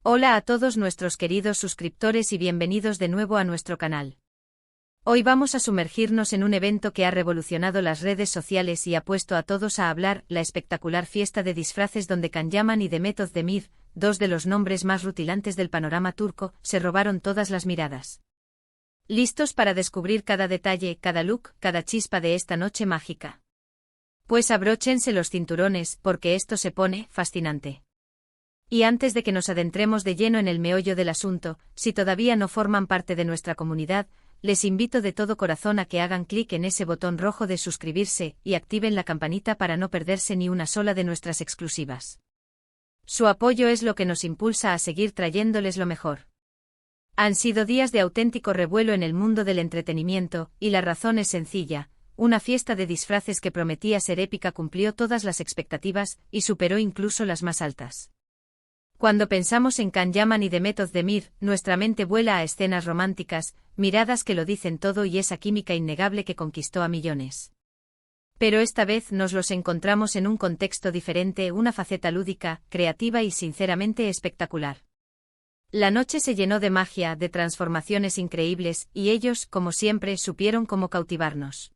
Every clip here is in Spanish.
Hola a todos nuestros queridos suscriptores y bienvenidos de nuevo a nuestro canal. Hoy vamos a sumergirnos en un evento que ha revolucionado las redes sociales y ha puesto a todos a hablar, la espectacular fiesta de disfraces donde Can Yaman y Demet Özdemir, dos de los nombres más rutilantes del panorama turco, se robaron todas las miradas. ¿Listos para descubrir cada detalle, cada look, cada chispa de esta noche mágica? Pues abróchense los cinturones, porque esto se pone fascinante. Y antes de que nos adentremos de lleno en el meollo del asunto, si todavía no forman parte de nuestra comunidad, les invito de todo corazón a que hagan clic en ese botón rojo de suscribirse y activen la campanita para no perderse ni una sola de nuestras exclusivas. Su apoyo es lo que nos impulsa a seguir trayéndoles lo mejor. Han sido días de auténtico revuelo en el mundo del entretenimiento, y la razón es sencilla: una fiesta de disfraces que prometía ser épica cumplió todas las expectativas y superó incluso las más altas. Cuando pensamos en Can Yaman y Demet Özdemir, nuestra mente vuela a escenas románticas, miradas que lo dicen todo y esa química innegable que conquistó a millones. Pero esta vez nos los encontramos en un contexto diferente, una faceta lúdica, creativa y sinceramente espectacular. La noche se llenó de magia, de transformaciones increíbles, y ellos, como siempre, supieron cómo cautivarnos.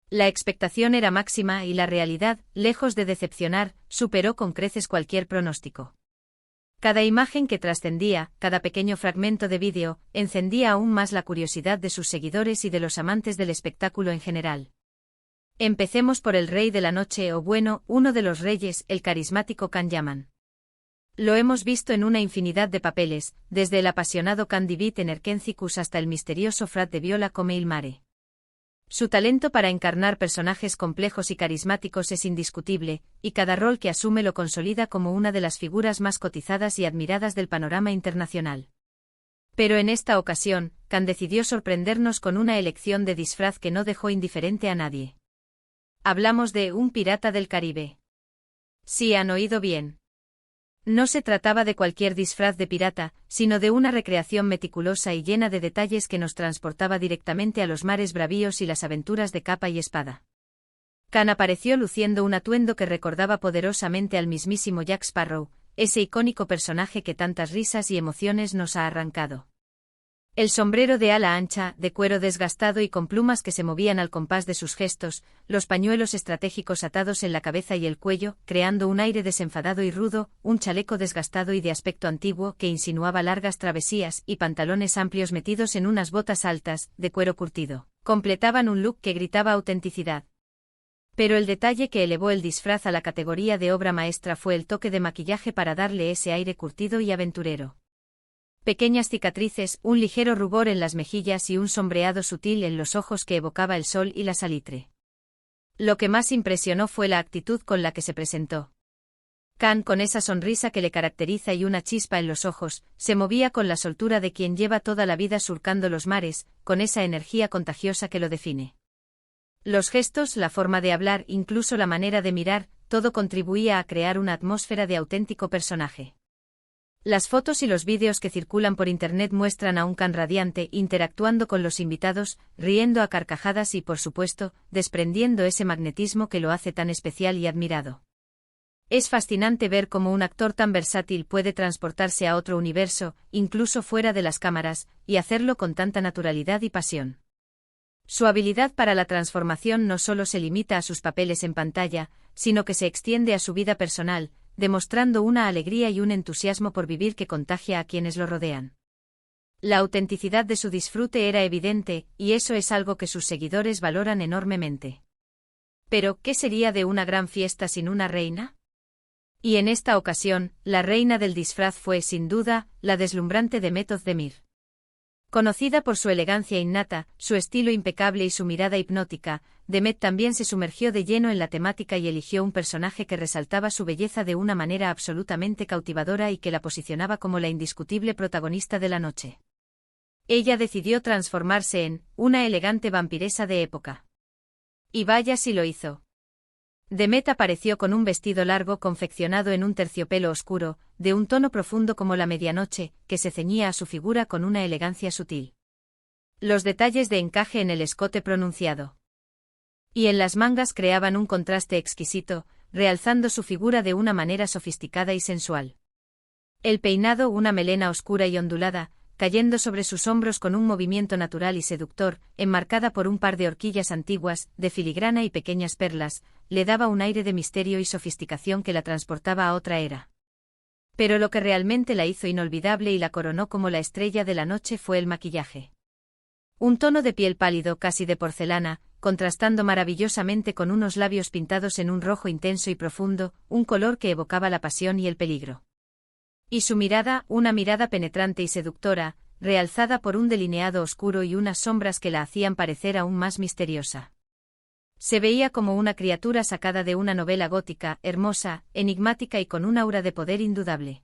La expectación era máxima y la realidad, lejos de decepcionar, superó con creces cualquier pronóstico. Cada imagen que trascendía, cada pequeño fragmento de vídeo, encendía aún más la curiosidad de sus seguidores y de los amantes del espectáculo en general. Empecemos por el rey de la noche, o bueno, uno de los reyes, el carismático Can Yaman. Lo hemos visto en una infinidad de papeles, desde el apasionado Can Divit en Erkencikus hasta el misterioso Frat de Viola come il mare. Su talento para encarnar personajes complejos y carismáticos es indiscutible, y cada rol que asume lo consolida como una de las figuras más cotizadas y admiradas del panorama internacional. Pero en esta ocasión, Can decidió sorprendernos con una elección de disfraz que no dejó indiferente a nadie. Hablamos de un pirata del Caribe. Sí, han oído bien. No se trataba de cualquier disfraz de pirata, sino de una recreación meticulosa y llena de detalles que nos transportaba directamente a los mares bravíos y las aventuras de capa y espada. Can apareció luciendo un atuendo que recordaba poderosamente al mismísimo Jack Sparrow, ese icónico personaje que tantas risas y emociones nos ha arrancado. El sombrero de ala ancha, de cuero desgastado y con plumas que se movían al compás de sus gestos, los pañuelos estratégicos atados en la cabeza y el cuello, creando un aire desenfadado y rudo, un chaleco desgastado y de aspecto antiguo que insinuaba largas travesías y pantalones amplios metidos en unas botas altas, de cuero curtido, completaban un look que gritaba autenticidad. Pero el detalle que elevó el disfraz a la categoría de obra maestra fue el toque de maquillaje para darle ese aire curtido y aventurero. Pequeñas cicatrices, un ligero rubor en las mejillas y un sombreado sutil en los ojos que evocaba el sol y la salitre. Lo que más impresionó fue la actitud con la que se presentó. Can, con esa sonrisa que le caracteriza y una chispa en los ojos, se movía con la soltura de quien lleva toda la vida surcando los mares, con esa energía contagiosa que lo define. Los gestos, la forma de hablar, incluso la manera de mirar, todo contribuía a crear una atmósfera de auténtico personaje. Las fotos y los vídeos que circulan por internet muestran a un Can radiante, interactuando con los invitados, riendo a carcajadas y, por supuesto, desprendiendo ese magnetismo que lo hace tan especial y admirado. Es fascinante ver cómo un actor tan versátil puede transportarse a otro universo, incluso fuera de las cámaras, y hacerlo con tanta naturalidad y pasión. Su habilidad para la transformación no solo se limita a sus papeles en pantalla, sino que se extiende a su vida personal, demostrando una alegría y un entusiasmo por vivir que contagia a quienes lo rodean. La autenticidad de su disfrute era evidente, y eso es algo que sus seguidores valoran enormemente. Pero, ¿qué sería de una gran fiesta sin una reina? Y en esta ocasión, la reina del disfraz fue, sin duda, la deslumbrante Demet Özdemir. Conocida por su elegancia innata, su estilo impecable y su mirada hipnótica, Demet también se sumergió de lleno en la temática y eligió un personaje que resaltaba su belleza de una manera absolutamente cautivadora y que la posicionaba como la indiscutible protagonista de la noche. Ella decidió transformarse en una elegante vampiresa de época. Y vaya si lo hizo. Demet apareció con un vestido largo confeccionado en un terciopelo oscuro, de un tono profundo como la medianoche, que se ceñía a su figura con una elegancia sutil. Los detalles de encaje en el escote pronunciado y en las mangas creaban un contraste exquisito, realzando su figura de una manera sofisticada y sensual. El peinado, una melena oscura y ondulada, cayendo sobre sus hombros con un movimiento natural y seductor, enmarcada por un par de horquillas antiguas, de filigrana y pequeñas perlas, le daba un aire de misterio y sofisticación que la transportaba a otra era. Pero lo que realmente la hizo inolvidable y la coronó como la estrella de la noche fue el maquillaje. Un tono de piel pálido, casi de porcelana, contrastando maravillosamente con unos labios pintados en un rojo intenso y profundo, un color que evocaba la pasión y el peligro. Y su mirada, una mirada penetrante y seductora, realzada por un delineado oscuro y unas sombras que la hacían parecer aún más misteriosa. Se veía como una criatura sacada de una novela gótica, hermosa, enigmática y con un aura de poder indudable.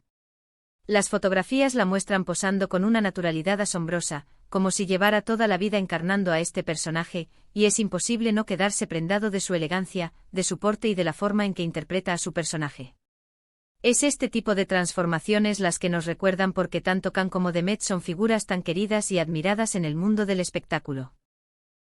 Las fotografías la muestran posando con una naturalidad asombrosa, como si llevara toda la vida encarnando a este personaje, y es imposible no quedarse prendado de su elegancia, de su porte y de la forma en que interpreta a su personaje. Es este tipo de transformaciones las que nos recuerdan por qué tanto Khan como Demet son figuras tan queridas y admiradas en el mundo del espectáculo.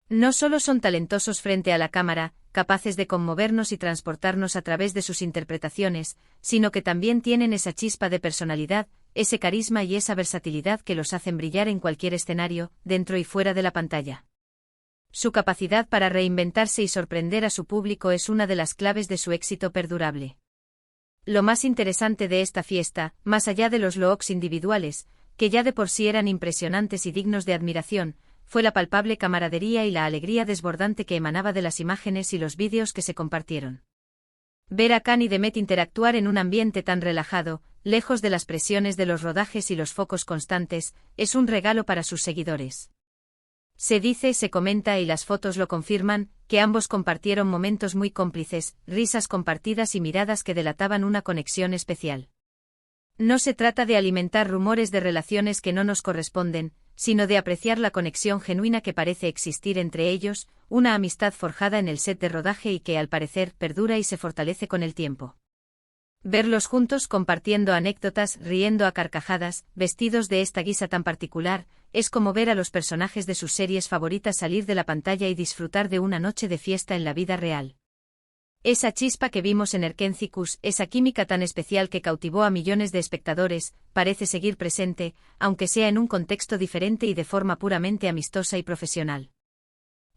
No solo son talentosos frente a la cámara, capaces de conmovernos y transportarnos a través de sus interpretaciones, sino que también tienen esa chispa de personalidad, ese carisma y esa versatilidad que los hacen brillar en cualquier escenario, dentro y fuera de la pantalla. Su capacidad para reinventarse y sorprender a su público es una de las claves de su éxito perdurable. Lo más interesante de esta fiesta, más allá de los looks individuales, que ya de por sí eran impresionantes y dignos de admiración, fue la palpable camaradería y la alegría desbordante que emanaba de las imágenes y los vídeos que se compartieron. Ver a Khan y Demet interactuar en un ambiente tan relajado, lejos de las presiones de los rodajes y los focos constantes, es un regalo para sus seguidores. Se dice, se comenta y las fotos lo confirman, que ambos compartieron momentos muy cómplices, risas compartidas y miradas que delataban una conexión especial. No se trata de alimentar rumores de relaciones que no nos corresponden, sino de apreciar la conexión genuina que parece existir entre ellos, una amistad forjada en el set de rodaje y que al parecer perdura y se fortalece con el tiempo. Verlos juntos compartiendo anécdotas, riendo a carcajadas, vestidos de esta guisa tan particular, es como ver a los personajes de sus series favoritas salir de la pantalla y disfrutar de una noche de fiesta en la vida real. Esa chispa que vimos en Erkencicus, esa química tan especial que cautivó a millones de espectadores, parece seguir presente, aunque sea en un contexto diferente y de forma puramente amistosa y profesional.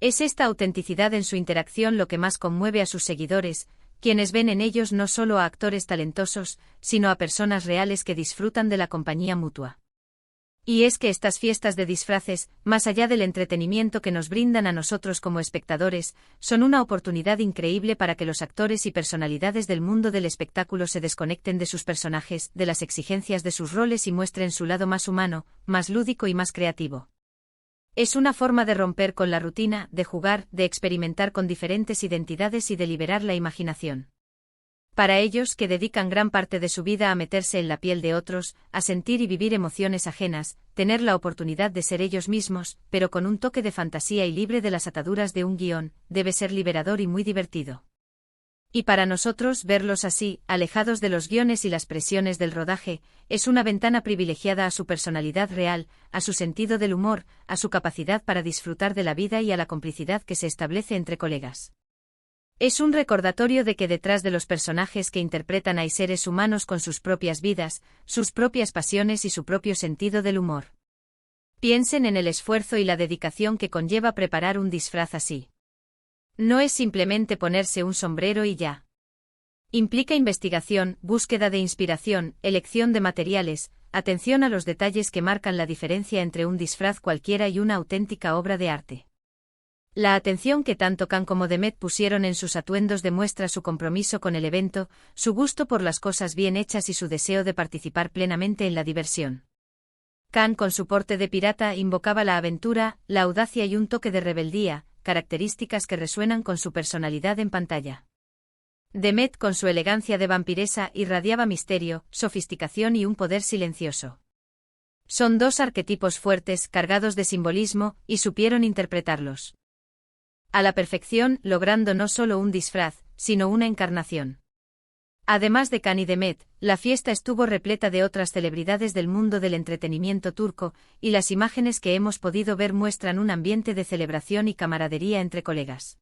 Es esta autenticidad en su interacción lo que más conmueve a sus seguidores, quienes ven en ellos no solo a actores talentosos, sino a personas reales que disfrutan de la compañía mutua. Y es que estas fiestas de disfraces, más allá del entretenimiento que nos brindan a nosotros como espectadores, son una oportunidad increíble para que los actores y personalidades del mundo del espectáculo se desconecten de sus personajes, de las exigencias de sus roles y muestren su lado más humano, más lúdico y más creativo. Es una forma de romper con la rutina, de jugar, de experimentar con diferentes identidades y de liberar la imaginación. Para ellos, que dedican gran parte de su vida a meterse en la piel de otros, a sentir y vivir emociones ajenas, tener la oportunidad de ser ellos mismos, pero con un toque de fantasía y libre de las ataduras de un guión, debe ser liberador y muy divertido. Y para nosotros, verlos así, alejados de los guiones y las presiones del rodaje, es una ventana privilegiada a su personalidad real, a su sentido del humor, a su capacidad para disfrutar de la vida y a la complicidad que se establece entre colegas. Es un recordatorio de que detrás de los personajes que interpretan hay seres humanos con sus propias vidas, sus propias pasiones y su propio sentido del humor. Piensen en el esfuerzo y la dedicación que conlleva preparar un disfraz así. No es simplemente ponerse un sombrero y ya. Implica investigación, búsqueda de inspiración, elección de materiales, atención a los detalles que marcan la diferencia entre un disfraz cualquiera y una auténtica obra de arte. La atención que tanto Khan como Demet pusieron en sus atuendos demuestra su compromiso con el evento, su gusto por las cosas bien hechas y su deseo de participar plenamente en la diversión. Khan, con su porte de pirata, invocaba la aventura, la audacia y un toque de rebeldía, características que resuenan con su personalidad en pantalla. Demet, con su elegancia de vampiresa, irradiaba misterio, sofisticación y un poder silencioso. Son dos arquetipos fuertes, cargados de simbolismo, y supieron interpretarlos a la perfección, logrando no solo un disfraz, sino una encarnación. Además de Khan y Demet, la fiesta estuvo repleta de otras celebridades del mundo del entretenimiento turco, y las imágenes que hemos podido ver muestran un ambiente de celebración y camaradería entre colegas.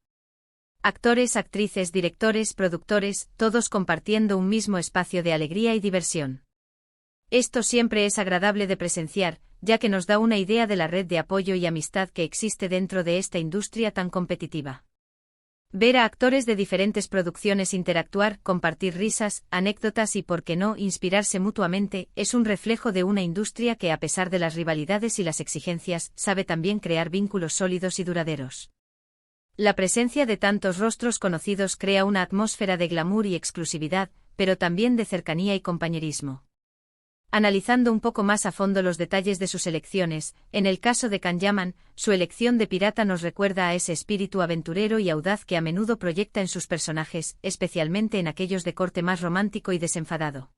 Actores, actrices, directores, productores, todos compartiendo un mismo espacio de alegría y diversión. Esto siempre es agradable de presenciar, ya que nos da una idea de la red de apoyo y amistad que existe dentro de esta industria tan competitiva. Ver a actores de diferentes producciones interactuar, compartir risas, anécdotas y, por qué no, inspirarse mutuamente, es un reflejo de una industria que, a pesar de las rivalidades y las exigencias, sabe también crear vínculos sólidos y duraderos. La presencia de tantos rostros conocidos crea una atmósfera de glamour y exclusividad, pero también de cercanía y compañerismo. Analizando un poco más a fondo los detalles de sus elecciones, en el caso de Kanyaman, su elección de pirata nos recuerda a ese espíritu aventurero y audaz que a menudo proyecta en sus personajes, especialmente en aquellos de corte más romántico y desenfadado.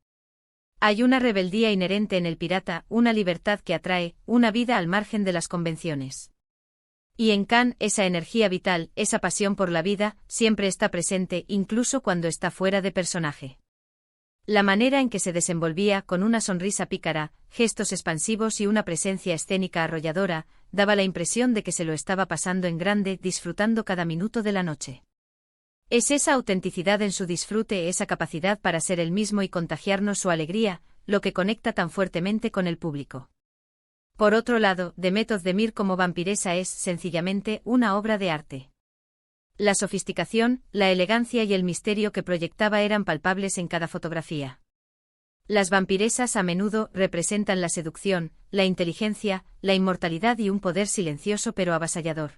Hay una rebeldía inherente en el pirata, una libertad que atrae, una vida al margen de las convenciones. Y en Kan, esa energía vital, esa pasión por la vida, siempre está presente, incluso cuando está fuera de personaje. La manera en que se desenvolvía, con una sonrisa pícara, gestos expansivos y una presencia escénica arrolladora, daba la impresión de que se lo estaba pasando en grande, disfrutando cada minuto de la noche. Es esa autenticidad en su disfrute, esa capacidad para ser el mismo y contagiarnos su alegría, lo que conecta tan fuertemente con el público. Por otro lado, Demet Özdemir como vampiresa es, sencillamente, una obra de arte. La sofisticación, la elegancia y el misterio que proyectaba eran palpables en cada fotografía. Las vampiresas a menudo representan la seducción, la inteligencia, la inmortalidad y un poder silencioso pero avasallador.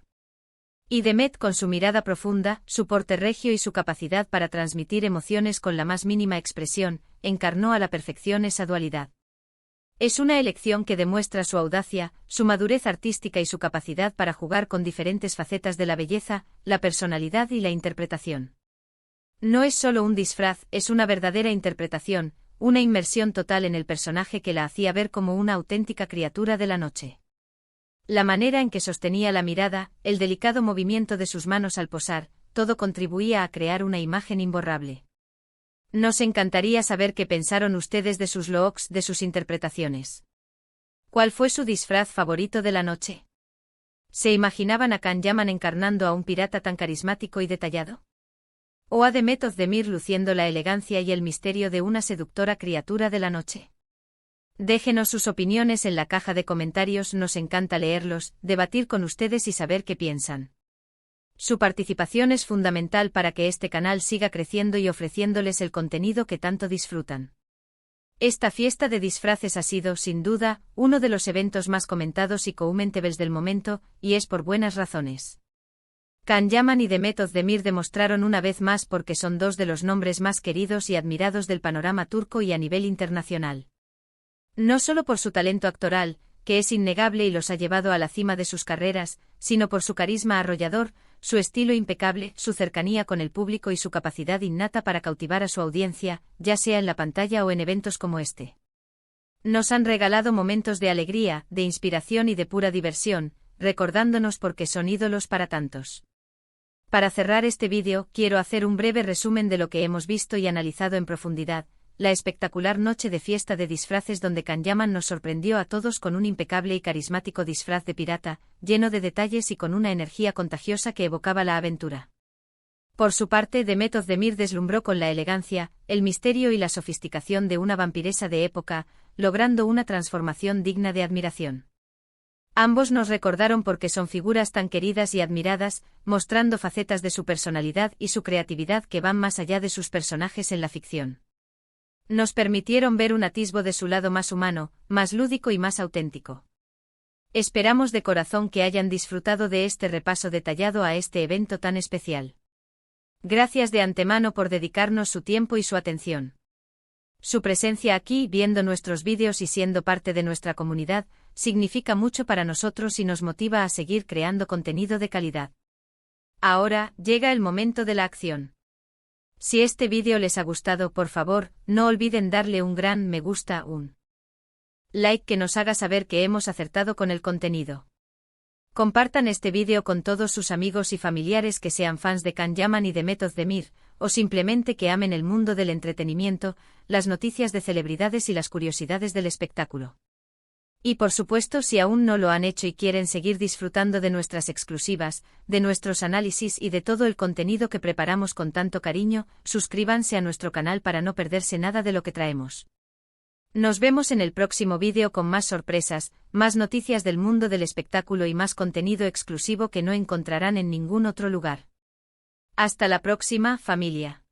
Y Demet, con su mirada profunda, su porte regio y su capacidad para transmitir emociones con la más mínima expresión, encarnó a la perfección esa dualidad. Es una elección que demuestra su audacia, su madurez artística y su capacidad para jugar con diferentes facetas de la belleza, la personalidad y la interpretación. No es solo un disfraz, es una verdadera interpretación, una inmersión total en el personaje que la hacía ver como una auténtica criatura de la noche. La manera en que sostenía la mirada, el delicado movimiento de sus manos al posar, todo contribuía a crear una imagen imborrable. Nos encantaría saber qué pensaron ustedes de sus looks, de sus interpretaciones. ¿Cuál fue su disfraz favorito de la noche? ¿Se imaginaban a Kanyaman encarnando a un pirata tan carismático y detallado? ¿O a Demet Özdemir luciendo la elegancia y el misterio de una seductora criatura de la noche? Déjenos sus opiniones en la caja de comentarios, nos encanta leerlos, debatir con ustedes y saber qué piensan. Su participación es fundamental para que este canal siga creciendo y ofreciéndoles el contenido que tanto disfrutan. Esta fiesta de disfraces ha sido, sin duda, uno de los eventos más comentados y commentables del momento, y es por buenas razones. Kanyaman y Demet Özdemir demostraron una vez más por qué son dos de los nombres más queridos y admirados del panorama turco y a nivel internacional. No solo por su talento actoral, que es innegable y los ha llevado a la cima de sus carreras, sino por su carisma arrollador, su estilo impecable, su cercanía con el público y su capacidad innata para cautivar a su audiencia, ya sea en la pantalla o en eventos como este. Nos han regalado momentos de alegría, de inspiración y de pura diversión, recordándonos por qué son ídolos para tantos. Para cerrar este vídeo, quiero hacer un breve resumen de lo que hemos visto y analizado en profundidad. La espectacular noche de fiesta de disfraces donde Kanyaman nos sorprendió a todos con un impecable y carismático disfraz de pirata, lleno de detalles y con una energía contagiosa que evocaba la aventura. Por su parte, Demet Özdemir deslumbró con la elegancia, el misterio y la sofisticación de una vampiresa de época, logrando una transformación digna de admiración. Ambos nos recordaron por qué son figuras tan queridas y admiradas, mostrando facetas de su personalidad y su creatividad que van más allá de sus personajes en la ficción. Nos permitieron ver un atisbo de su lado más humano, más lúdico y más auténtico. Esperamos de corazón que hayan disfrutado de este repaso detallado a este evento tan especial. Gracias de antemano por dedicarnos su tiempo y su atención. Su presencia aquí, viendo nuestros vídeos y siendo parte de nuestra comunidad, significa mucho para nosotros y nos motiva a seguir creando contenido de calidad. Ahora, llega el momento de la acción. Si este vídeo les ha gustado, por favor, no olviden darle un gran me gusta, un like que nos haga saber que hemos acertado con el contenido. Compartan este vídeo con todos sus amigos y familiares que sean fans de Kanyaman y Demet Özdemir, o simplemente que amen el mundo del entretenimiento, las noticias de celebridades y las curiosidades del espectáculo. Y por supuesto, si aún no lo han hecho y quieren seguir disfrutando de nuestras exclusivas, de nuestros análisis y de todo el contenido que preparamos con tanto cariño, suscríbanse a nuestro canal para no perderse nada de lo que traemos. Nos vemos en el próximo vídeo con más sorpresas, más noticias del mundo del espectáculo y más contenido exclusivo que no encontrarán en ningún otro lugar. Hasta la próxima, familia.